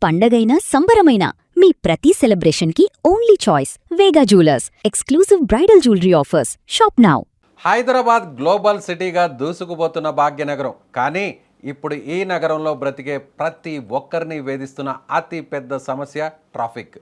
పండగైనా సంబరమైనా మీ ప్రతి సెలబ్రేషన్కి only choice Vega jewellers. Exclusive bridal jewellery offers. Shop now. Hyderabad global సిటీగా దూసుకుపోతున్న భాగ్యనగరం. కానీ ఇప్పుడు ఈ నగరంలో బ్రతికే ప్రతి ఒక్కరిని వేధిస్తున్న అతి పెద్ద సమస్య ట్రాఫిక్.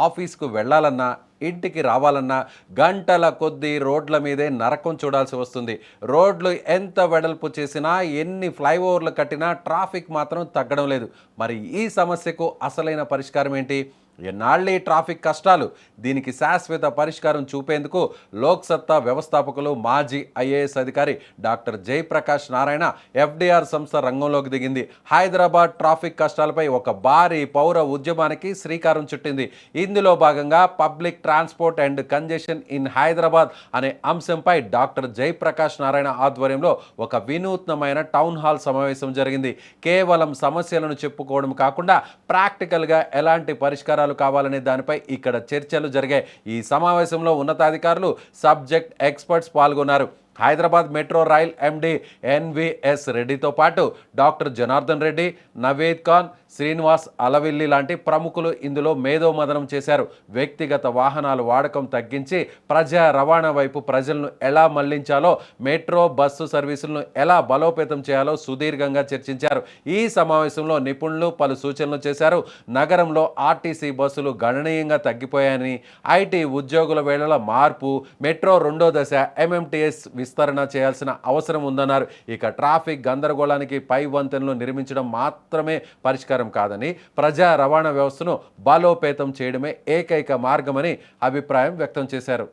ఆఫీస్కు వెళ్ళాలన్నా, ఇంటికి రావాలన్నా గంటల కొద్దీ రోడ్ల మీదే నరకం చూడాల్సి వస్తుంది. రోడ్లు ఎంత వెడల్పు చేసినా, ఎన్ని ఫ్లైఓవర్లు కట్టినా ట్రాఫిక్ మాత్రం తగ్గడం లేదు. మరి ఈ సమస్యకు అసలైన పరిష్కారం ఏంటి? ఎన్నాళ్ళీ ట్రాఫిక్ కష్టాలు? దీనికి శాశ్వత పరిష్కారం చూపేందుకు లోక్సత్తా వ్యవస్థాపకులు మాజీ ఐఏఎస్ అధికారి డాక్టర్ జయప్రకాష్ నారాయణ ఎఫ్డిఆర్ సంస్థ రంగంలోకి దిగింది. హైదరాబాద్ ట్రాఫిక్ కష్టాలపై ఒక భారీ పౌర ఉద్యమానికి శ్రీకారం చుట్టింది. ఇందులో భాగంగా public transport and congestion in Hyderabad అనే అంశంపై డాక్టర్ జయప్రకాష్ నారాయణ ఆధ్వర్యంలో ఒక వినూత్నమైన టౌన్ హాల్ సమావేశం జరిగింది. కేవలం సమస్యలను చెప్పుకోవడం కాకుండా ప్రాక్టికల్గా ఎలాంటి పరిష్కారాలు కావాలనే దానిపై ఇక్కడ చర్చలు జరిగాయి. ఈ సమావేశంలో ఉన్నతాధికారులు, సబ్జెక్ట్ ఎక్స్పర్ట్స్ పాల్గొన్నారు. హైదరాబాద్ మెట్రో రైల్ ఎండి ఎన్విఎస్ రెడ్డితో పాటు డాక్టర్ జనార్దన్ రెడ్డి, నవేద్ ఖాన్, శ్రీనివాస్ అలవిల్లి లాంటి ప్రముఖులు ఇందులో మేధోమథనం చేశారు. వ్యక్తిగత వాహనాల వాడకం తగ్గించి ప్రజా రవాణా వైపు ప్రజలను ఎలా మళ్లించాలో, మెట్రో బస్సు సర్వీసులను ఎలా బలోపేతం చేయాలో సుదీర్ఘంగా చర్చించారు. ఈ సమావేశంలో నిపుణులు పలు సూచనలు చేశారు. నగరంలో ఆర్టీసీ బస్సులు గణనీయంగా తగ్గిపోయాయని, ఐటీ ఉద్యోగుల వేళల మార్పు, మెట్రో రెండో దశ ఎంఎంటీఎస్ విస్తరణ చేయాల్సిన అవసరం ఉందన్నారు. ఇక ట్రాఫిక్ గందరగోళానికి పై వంతెనలు నిర్మించడం మాత్రమే పరిష్కారం కాదని, ప్రజా రవాణా వ్యవస్థను బలోపేతం చేయడమే ఏకైక మార్గమని అభిప్రాయం వ్యక్తం చేశారు.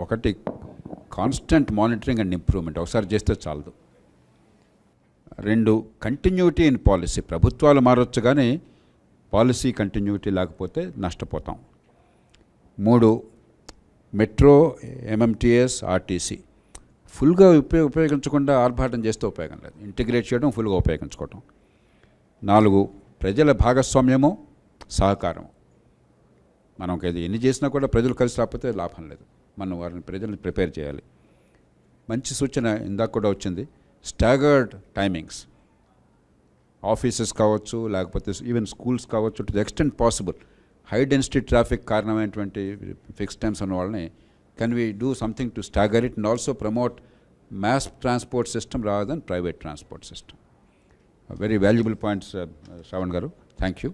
ఒకటి, కాన్స్టెంట్ మానిటరింగ్ అండ్ ఇంప్రూవ్మెంట్ ఒకసారి చేస్తే చాలదు. రెండు, కంటిన్యూటీ ఇన్ పాలసీ. ప్రభుత్వాలు మారొచ్చు కానీ పాలసీ కంటిన్యూటీ లేకపోతే నష్టపోతాం. మూడు, మెట్రో, ఎంఎంటీఎస్, ఆర్టీసీ ఫుల్గా ఉపయోగించకుండా ఆర్భాటం చేస్తే ఉపయోగం లేదు. ఇంటిగ్రేట్ చేయడం, ఫుల్గా ఉపయోగించుకోవటం. నాలుగు, ప్రజల భాగస్వామ్యము, సహకారం. మనం ఎన్ని చేసినా కూడా ప్రజలు కలిసి రాకపోతే లాభం లేదు. మనం వారిని ప్రజల్ని ప్రిపేర్ చేయాలి. మంచి సూచన ఇందాక కూడా వచ్చింది, స్టాగర్డ్ టైమింగ్స్. ఆఫీసెస్ కావచ్చు, లేకపోతే ఈవెన్ స్కూల్స్ కావచ్చు, to the extent possible high density traffic కారణమైనటువంటి ఫిక్స్డ్ టైమ్స్ ఉన్న వాళ్ళని can we do something to stagger it and also promote mass transport system rather than private transport system? Very valuable points, Shravan Garu. Thank you.